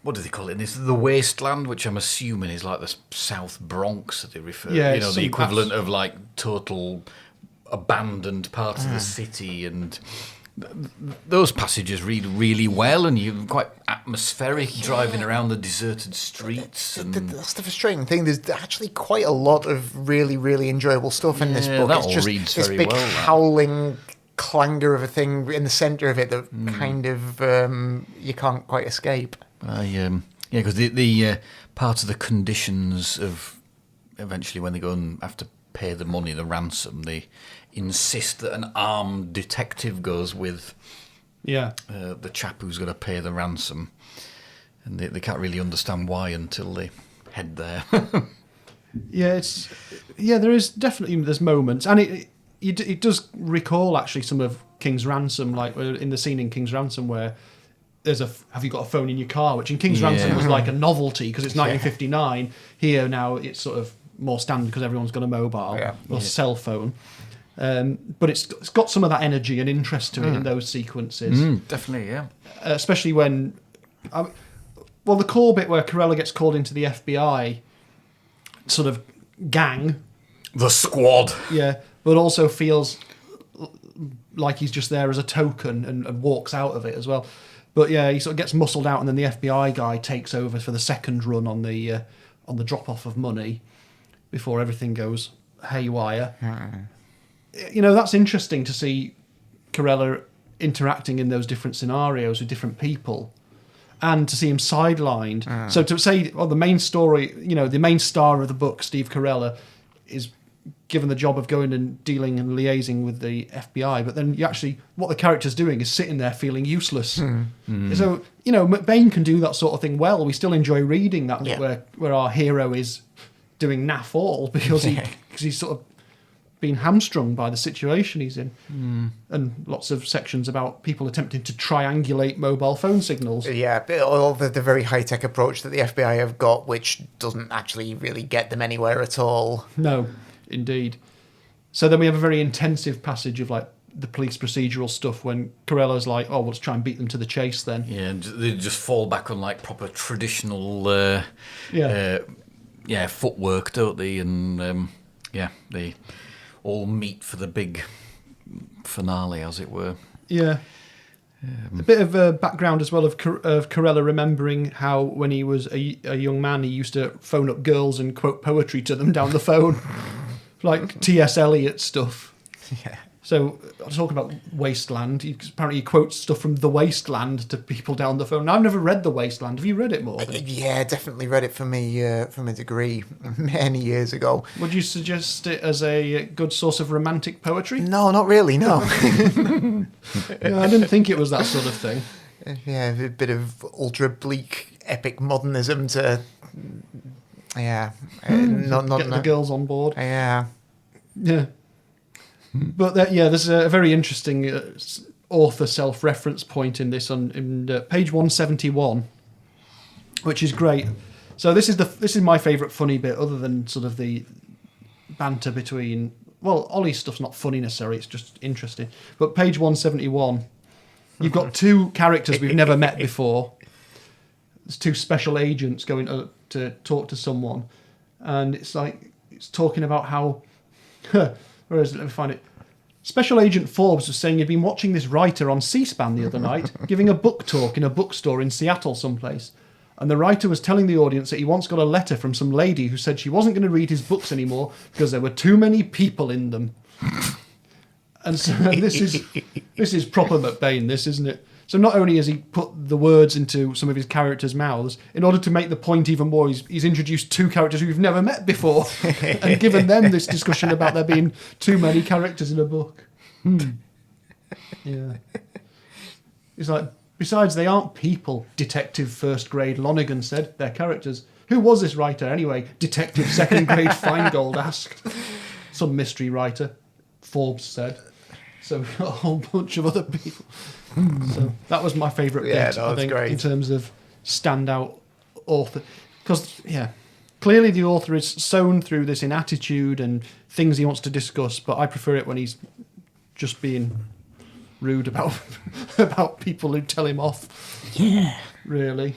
what do they call it? This is the wasteland, which I'm assuming is like the South Bronx that they refer. Yeah, the equivalent of like total abandoned parts of the city, and those passages read really well, and you're quite atmospheric driving around the deserted streets. And that's the frustrating thing. There's actually quite a lot of really, really enjoyable stuff in this book. That it's all just reads this very big well, howling clangor of a thing in the centre of it that kind of you can't quite escape. Because the part of the conditions of eventually when they go and have to pay the money, the ransom, they insist that an armed detective goes with the chap who's going to pay the ransom, and they can't really understand why until they head there. There is definitely there's moments, and it does recall actually some of King's Ransom, like in the scene in King's Ransom where there's have you got a phone in your car, which in King's Ransom was like a novelty because it's 1959. Here now it's sort of more standard because everyone's got a mobile or cell phone. But it's got some of that energy and interest to it in those sequences. Definitely, yeah. Especially when, the core bit where Corella gets called into the FBI sort of gang. The squad. Yeah, but also feels like he's just there as a token and walks out of it as well. But yeah, he sort of gets muscled out, and then the FBI guy takes over for the second run on the drop-off of money before everything goes haywire. That's interesting to see Corella interacting in those different scenarios with different people, and to see him sidelined. So to say, the main story, the main star of the book, Steve Corella, is given the job of going and dealing and liaising with the FBI, but then what the character's doing is sitting there feeling useless. So, McBain can do that sort of thing well. We still enjoy reading that bit where our hero is doing naff all because he's sort of being hamstrung by the situation he's in. And lots of sections about people attempting to triangulate mobile phone signals. Yeah, all the very high-tech approach that the FBI have got, which doesn't actually really get them anywhere at all. No, indeed. So then we have a very intensive passage of like the police procedural stuff when Corella's like, oh, let's try and beat them to the chase then. Yeah, and they just fall back on like proper traditional footwork, don't they? And they all meet for the big finale, as it were. Yeah. A bit of a background as well of Corella remembering how when he was a young man, he used to phone up girls and quote poetry to them down the phone. Like T.S. Eliot stuff. Yeah. So I was talking about Wasteland. Apparently he quotes stuff from The Wasteland to people down the phone. Now, I've never read The Wasteland. Have you read it, Morgan? Yeah, definitely read it from a degree many years ago. Would you suggest it as a good source of romantic poetry? No, not really, no. No, I didn't think it was that sort of thing. Yeah, a bit of ultra bleak epic modernism to... Yeah. Get the girls on board. Yeah. Yeah. But there's a very interesting author self-reference point in this in page 171, which is great. So this is my favourite funny bit, other than sort of the banter between. Well, Ollie's stuff's not funny necessarily; it's just interesting. But page 171, you've got two characters we've never met before. There's two special agents going to talk to someone, and it's talking about how. Where is it? Let me find it. Special Agent Forbes was saying he'd been watching this writer on C-SPAN the other night, giving a book talk in a bookstore in Seattle someplace. And the writer was telling the audience that he once got a letter from some lady who said she wasn't going to read his books anymore because there were too many people in them. And so this is proper McBain, this, isn't it? So not only has he put the words into some of his characters' mouths, in order to make the point even more, he's introduced two characters who we've never met before and given them this discussion about there being too many characters in a book. Yeah. It's like, besides, they aren't people, Detective First Grade Lonergan said. They're characters. Who was this writer anyway? Detective Second Grade Feingold asked. Some mystery writer, Forbes said. So we've got a whole bunch of other people. So that was my favourite bit, I think, great. In terms of standout author. Because, clearly the author is sown through this in attitude and things he wants to discuss, but I prefer it when he's just being rude about people who tell him off. Yeah. Really.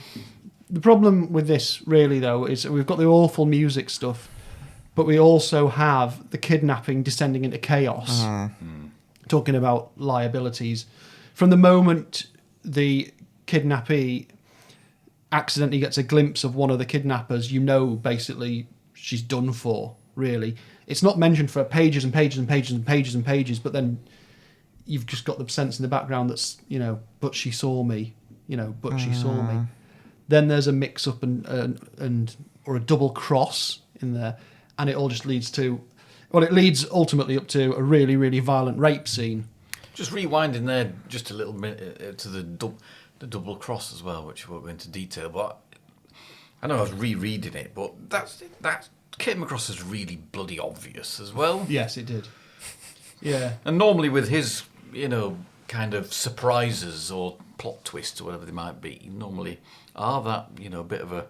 The problem with this, really, though, is we've got the awful music stuff, but we also have the kidnapping descending into chaos. Talking about liabilities. From the moment the kidnappee accidentally gets a glimpse of one of the kidnappers, you know basically she's done for, really. It's not mentioned for pages and pages and pages and pages and pages, but then you've just got the sense in the background that's, but she saw me, but she saw me. Then there's a mix-up and or a double cross in there, and it all just leads to... Well, it leads ultimately up to a really, really violent rape scene. Just rewinding there just a little bit to the double cross as well, which I won't go into detail, but I know I was rereading it, but that came across as really bloody obvious as well. Yes, it did. Yeah. And normally with his, kind of surprises or plot twists or whatever they might be, normally are that, a bit of a,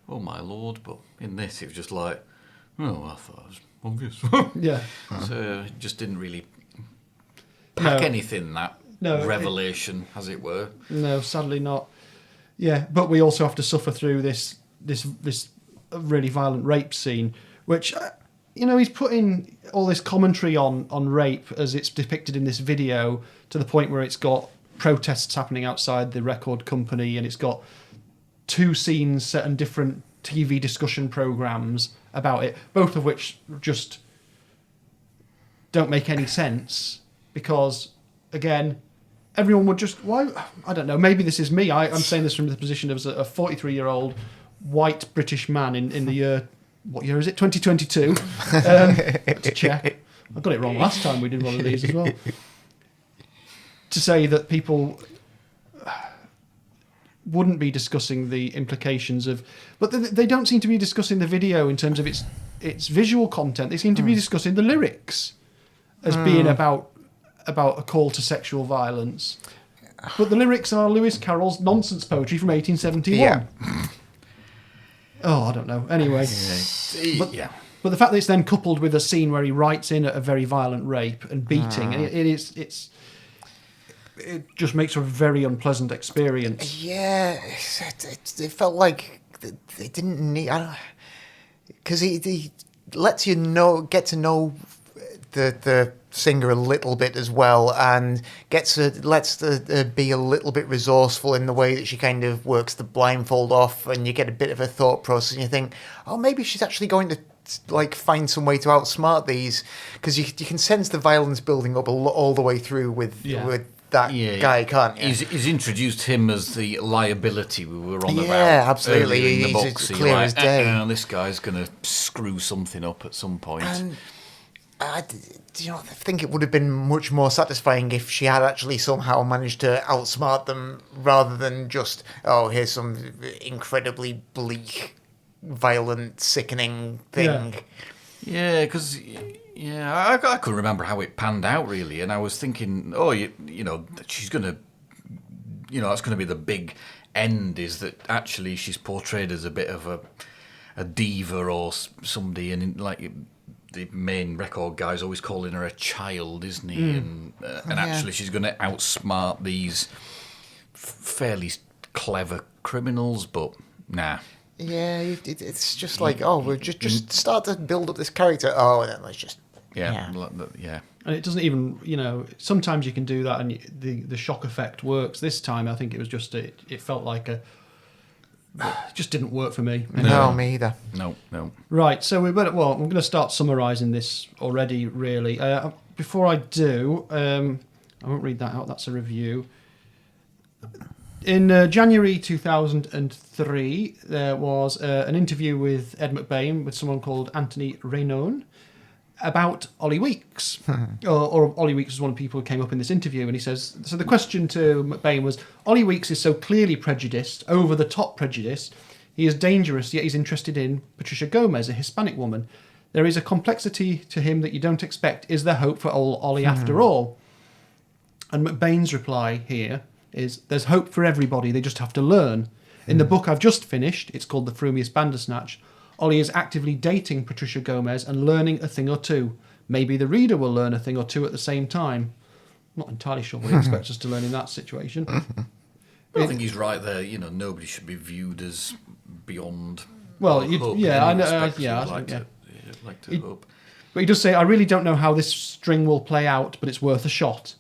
oh my lord, but in this it was just like, oh, I thought it was obvious. Yeah. So it just didn't really pack anything, that revelation, as it were. No, sadly not. Yeah, but we also have to suffer through this really violent rape scene, which, he's putting all this commentary on rape as it's depicted in this video to the point where it's got protests happening outside the record company, and it's got 2 scenes set in different TV discussion programmes about it, both of which just don't make any sense because, again, everyone would just... Why? I don't know. Maybe this is me. I'm saying this from the position of a 43-year-old white British man in the year... What year is it? 2022. To check. I got it wrong last time we did one of these as well. To say that people wouldn't be discussing the implications of... But they don't seem to be discussing the video in terms of its visual content. They seem to be discussing the lyrics as being about a call to sexual violence. But the lyrics are Lewis Carroll's nonsense poetry from 1871. Yeah. Oh, I don't know. Anyway. But the fact that it's then coupled with a scene where he writes in a very violent rape and beating, it just makes for a very unpleasant experience. Yeah, it felt like they didn't need... Because he lets you get to know the singer a little bit as well, and lets her be a little bit resourceful in the way that she kind of works the blindfold off, and you get a bit of a thought process, and you think, oh, maybe she's actually going to find some way to outsmart these, because you can sense the violence building up all the way through with that guy, can't you? He's introduced him as the liability we were on about. Yeah, absolutely. In the book. He's clear as day. This guy's going to screw something up at some point. And I think it would have been much more satisfying if she had actually somehow managed to outsmart them rather than just, here's some incredibly bleak, violent, sickening thing. Yeah, because... Yeah, I couldn't remember how it panned out, really, and I was thinking, she's going to... that's going to be the big end, is that actually she's portrayed as a bit of a diva or somebody, and the main record guy's always calling her a child, isn't he? And actually she's going to outsmart these fairly clever criminals, but nah. Yeah, it's just like, we'll just start to build up this character. Oh, and then let's just... Yeah. And it doesn't even, sometimes you can do that and the shock effect works. This time, I think it was just, it felt like it just didn't work for me. No, me either. No. Right, so I'm going to start summarising this already, really. Before I do, I won't read that out, that's a review. In January 2003, there was an interview with Ed McBain with someone called Anthony Raynon. about Ollie Weeks. or Ollie Weeks was one of the people who came up in this interview, and he says, so the question to McBain was, Ollie Weeks is so clearly prejudiced, over the top prejudiced. He is dangerous, yet he's interested in Patricia Gomez, a Hispanic woman. There is a complexity to him that you don't expect. Is there hope for old Ollie after all? And McBain's reply here is, there's hope for everybody, they just have to learn. In the book I've just finished, it's called The Frumious Bandersnatch, Ollie is actively dating Patricia Gomez and learning a thing or two. Maybe the reader will learn a thing or two at the same time. I'm not entirely sure what he expects us to learn in that situation. I think he's right there. You know, nobody should be viewed as beyond. Well, hope yeah, I in any know. respect. Yeah, You'd I like think, to, like to hope. But he does say, I really don't know how this string will play out, but it's worth a shot.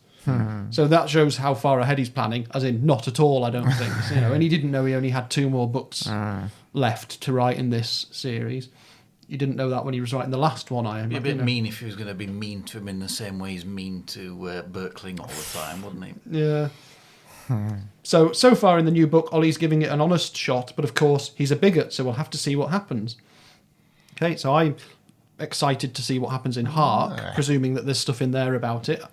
So that shows how far ahead he's planning, as in not at all, I don't think. You know, and he didn't know he only had 2 more books left to write in this series. He didn't know that when he was writing the last one, I imagine. It'd be a bit mean if he was going to be mean to him in the same way he's mean to Berkling all the time, wouldn't he? Yeah. So far in the new book, Ollie's giving it an honest shot, but of course he's a bigot, so we'll have to see what happens. Okay, so I'm excited to see what happens in Hark, presuming that there's stuff in there about it.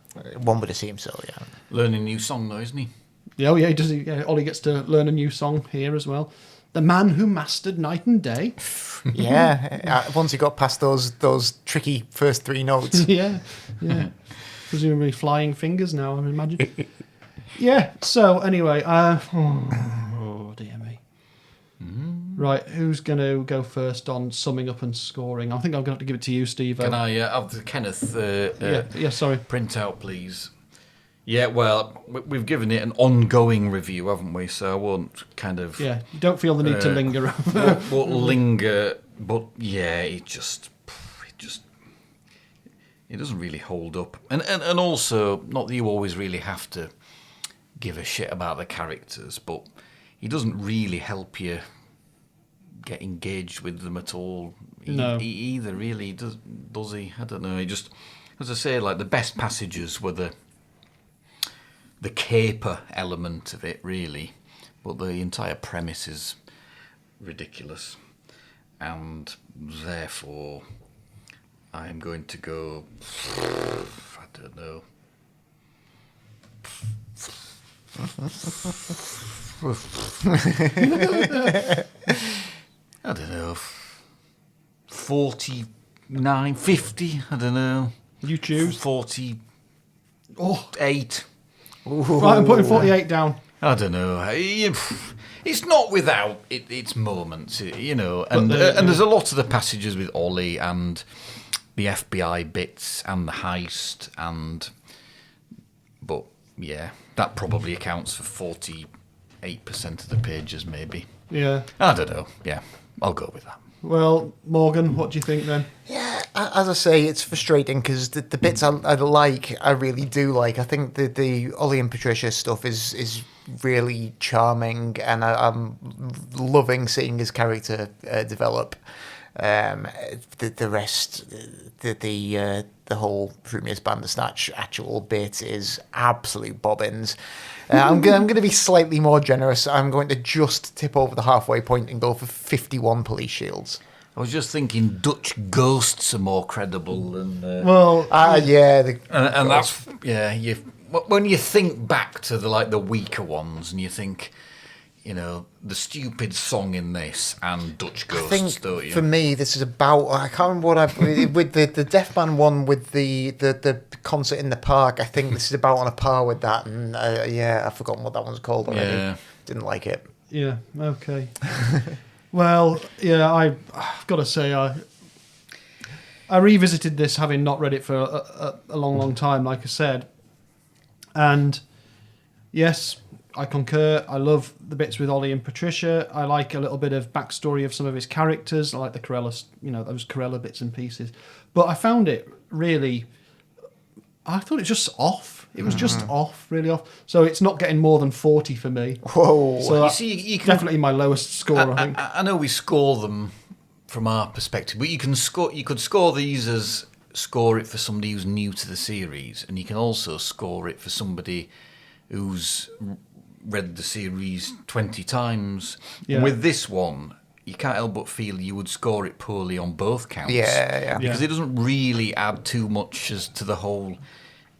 One would assume so, yeah. Learning a new song, though, isn't he? Yeah, he does. Yeah, Ollie gets to learn a new song here as well. The Man Who Mastered Night and Day. Yeah, once he got past those tricky first 3 notes. yeah. Presumably flying fingers now, I imagine. Yeah, so anyway, oh dear me. Right, who's going to go first on summing up and scoring? I think I'm going to have to give it to you, Steve. Can I have the Kenneth sorry. print out, please? Yeah, well, we've given it an ongoing review, haven't we? So I won't kind of... Yeah, you don't feel the need to linger. won't linger, but yeah, it doesn't really hold up. And also, not that you always really have to give a shit about the characters, but he doesn't really help you get engaged with them at all. No. Either, really, does he? I don't know. He just, as I say, like the best passages were the caper element of it, really, but the entire premise is ridiculous, and therefore I'm going to go, I don't know, I don't know, 49, 50, I don't know. You choose. 48. Right, I'm putting 48 down. I don't know. It's not without its moments, you know. And there's a lot of the passages with Ollie and the FBI bits and the heist, but yeah, that probably accounts for 48% of the pages, maybe. Yeah. I don't know. Yeah, I'll go with that. Well, Morgan, what do you think then? Yeah, as I say, it's frustrating because the bits I really do like. I think the Ollie and Patricia stuff is really charming, and I'm loving seeing his character develop. The rest, the whole Frumious Bandersnatch actual bit is absolute bobbins. I'm going to be slightly more generous. I'm going to just tip over the halfway point and go for 51 police shields. I was just thinking Dutch ghosts are more credible than... yeah. And that's... Yeah, when you think back to the weaker ones and you think... You know, the stupid song in this and Dutch Ghosts, I think don't you? For me, this is about... I can't remember what I've... with the Deaf Man one with the concert in the park, I think this is about on a par with that. And I've forgotten what that one's called already. Yeah. Didn't like it. Yeah, okay. Well, yeah, I've got to say, I revisited this having not read it for a long, long time, like I said. And yes... I concur. I love the bits with Ollie and Patricia. I like a little bit of backstory of some of his characters. I like the Corella, those Corella bits and pieces. But I found it really... I thought it was just off. It was just off, really off. So it's not getting more than 40 for me. Whoa. So you can, definitely my lowest score, I think. I know we score them from our perspective, but you could score these as score it for somebody who's new to the series, and you can also score it for somebody who's read the series 20 times. Yeah. With this one, you can't help but feel you would score it poorly on both counts. Yeah. Because it doesn't really add too much as to the whole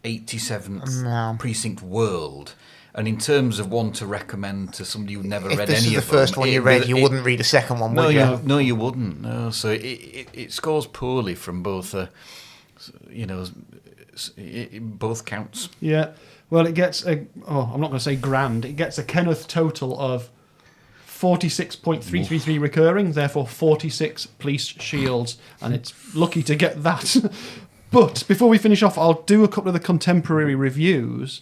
87th Precinct world. And in terms of one to recommend to somebody who'd never read any of them... If this is the first one you read, you wouldn't read a second one, would you? No, you wouldn't. No, so it scores poorly from both, both counts. Yeah. Well, it gets I'm not going to say grand. It gets a Kenneth total of 46.333 recurring, therefore 46 police shields, and it's lucky to get that. But before we finish off, I'll do a couple of the contemporary reviews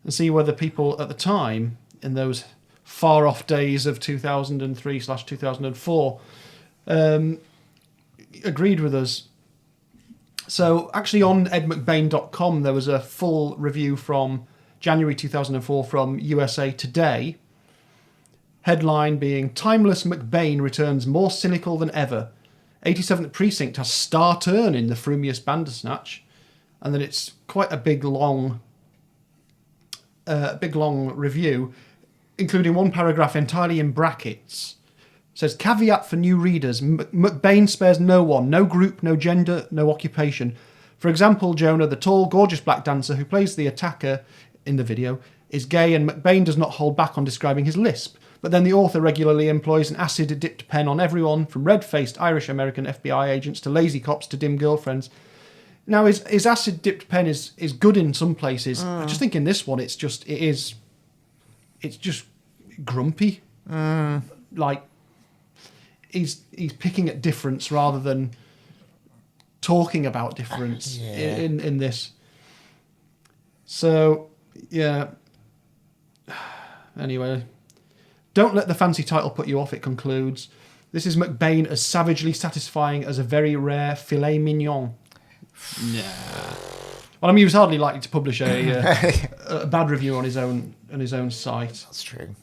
and see whether people at the time, in those far-off days of 2003/2004, agreed with us. So actually on edmcbain.com there was a full review from January 2004 from USA Today. Headline being, Timeless McBain returns more cynical than ever. 87th Precinct has star turn in the Frumious Bandersnatch. And then it's quite a big long review, including one paragraph entirely in brackets. It says, caveat for new readers, McBain spares no one, no group, no gender, no occupation. For example, Jonah, the tall, gorgeous black dancer who plays the attacker in the video, is gay, and McBain does not hold back on describing his lisp. But then the author regularly employs an acid-dipped pen on everyone, from red-faced Irish-American FBI agents to lazy cops to dim girlfriends. Now, his acid-dipped pen is good in some places. I just think in this one, it's just grumpy. Like, he's picking at difference rather than talking about difference in this. So, yeah. Anyway, don't let the fancy title put you off, it concludes. This is McBain as savagely satisfying as a very rare filet mignon. Yeah. Well, I mean, he was hardly likely to publish a bad review on his own site. That's true.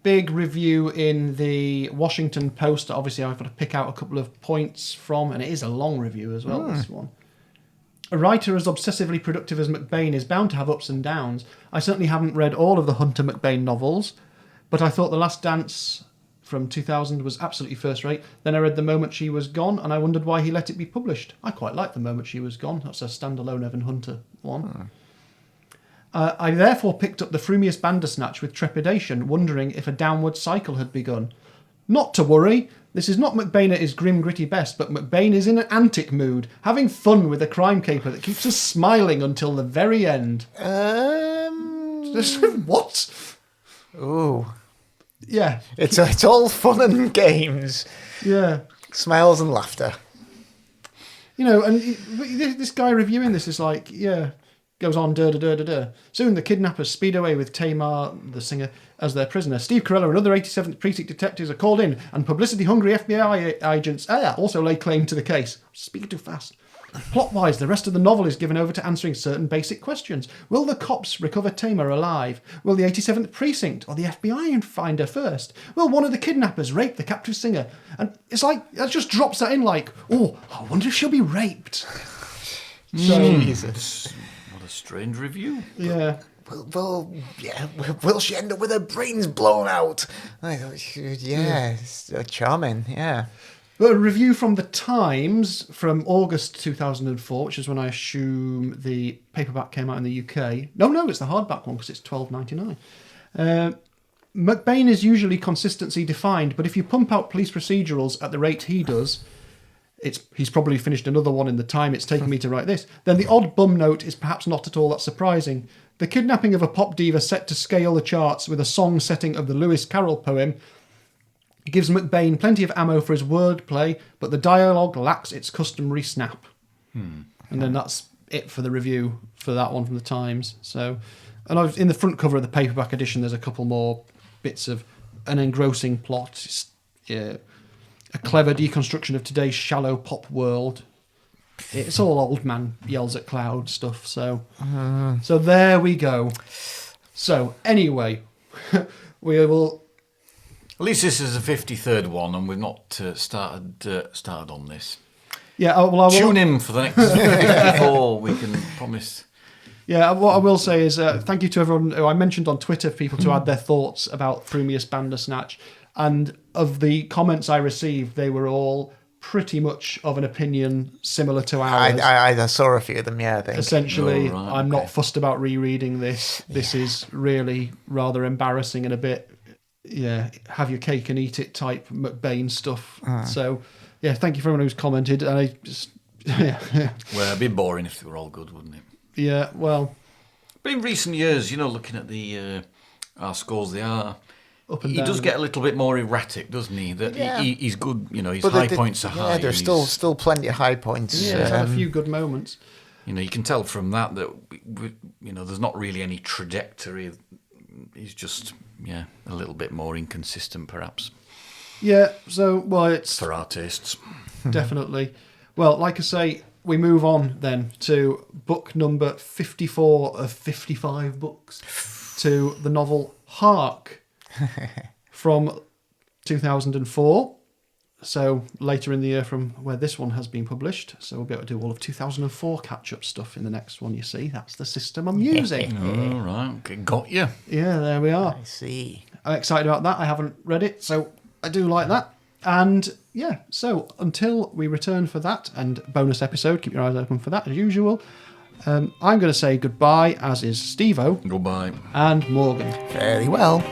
Big review in the Washington Post. Obviously, I've got to pick out a couple of points from, and it is a long review as well, this one. A writer as obsessively productive as McBain is bound to have ups and downs. I certainly haven't read all of the Hunter McBain novels, but I thought The Last Dance from 2000 was absolutely first-rate. Then I read The Moment She Was Gone, and I wondered why he let it be published. I quite like The Moment She Was Gone. That's a standalone Evan Hunter one. I therefore picked up the Frumious Bandersnatch with trepidation, wondering if a downward cycle had begun. Not to worry. This is not McBain at his grim, gritty best, but McBain is in an antic mood, having fun with a crime caper that keeps us smiling until the very end. What? Ooh. Yeah. It's all fun and games. Yeah. Smiles and laughter. You know, and this guy reviewing this is like, goes on, da-da-da-da-da. Soon the kidnappers speed away with Tamar, the singer, as their prisoner. Steve Carell and other 87th Precinct detectives are called in, and publicity-hungry FBI agents also lay claim to the case. Speaking too fast. Plot-wise, the rest of the novel is given over to answering certain basic questions. Will the cops recover Tamar alive? Will the 87th Precinct or the FBI find her first? Will one of the kidnappers rape the captive singer? And it's like, that just drops that in like, oh, I wonder if she'll be raped. Jesus. What a strange review. Yeah. Will she end up with her brains blown out? It's charming, yeah. But a review from The Times from August 2004, which is when I assume the paperback came out in the UK. No, it's the hardback one because it's $12.99. McBain is usually consistency defined, but if you pump out police procedurals at the rate he does, he's probably finished another one in the time it's taken me to write this, then the odd bum note is perhaps not at all that surprising. The kidnapping of a pop diva set to scale the charts with a song setting of the Lewis Carroll poem gives McBain plenty of ammo for his wordplay, but the dialogue lacks its customary snap. And then that's it for the review for that one from the Times. So, and in the front cover of the paperback edition, there's a couple more bits of an engrossing plot, a clever deconstruction of today's shallow pop world. It's all old man yells at cloud stuff. So there we go. So anyway, we will. At least this is the 53rd one, and we've not started on this. Yeah, well, I will tune in for the next 54. We can promise. Yeah, what I will say is thank you to everyone who I mentioned on Twitter for people to add their thoughts about Frumious Bandersnatch. And of the comments I received, they were all pretty much of an opinion similar to ours. I saw a few of them, yeah, I think. Essentially, I'm not fussed about rereading this. This is really rather embarrassing and a bit, have your cake and eat it type McBain's stuff. So, yeah, thank you for everyone who's commented. And I just, Well, it'd be boring if they were all good, wouldn't it? Yeah, well. But in recent years, looking at the our scores, they are. Up and he down. does get a little bit more erratic, doesn't he? That he's good, his high points are high. Yeah, there's still plenty of high points. Yeah, he's had a few good moments. You can tell from that there's not really any trajectory. He's just, a little bit more inconsistent, perhaps. Yeah, so, it's... For our tastes. Definitely. Well, like I say, we move on then to book number 54 of 55 books, to the novel Hark from 2004. So later in the year from where this one has been published. So we'll be able to do all of 2004 catch-up stuff in the next one, you see. That's the system I'm using. All right, okay, got you. Yeah, there we are. I see. I'm excited about that. I haven't read it, so I do like that. And yeah, so until we return for that and bonus episode, keep your eyes open for that as usual. I'm going to say goodbye, as is Steve-O. Goodbye. And Morgan. Very well.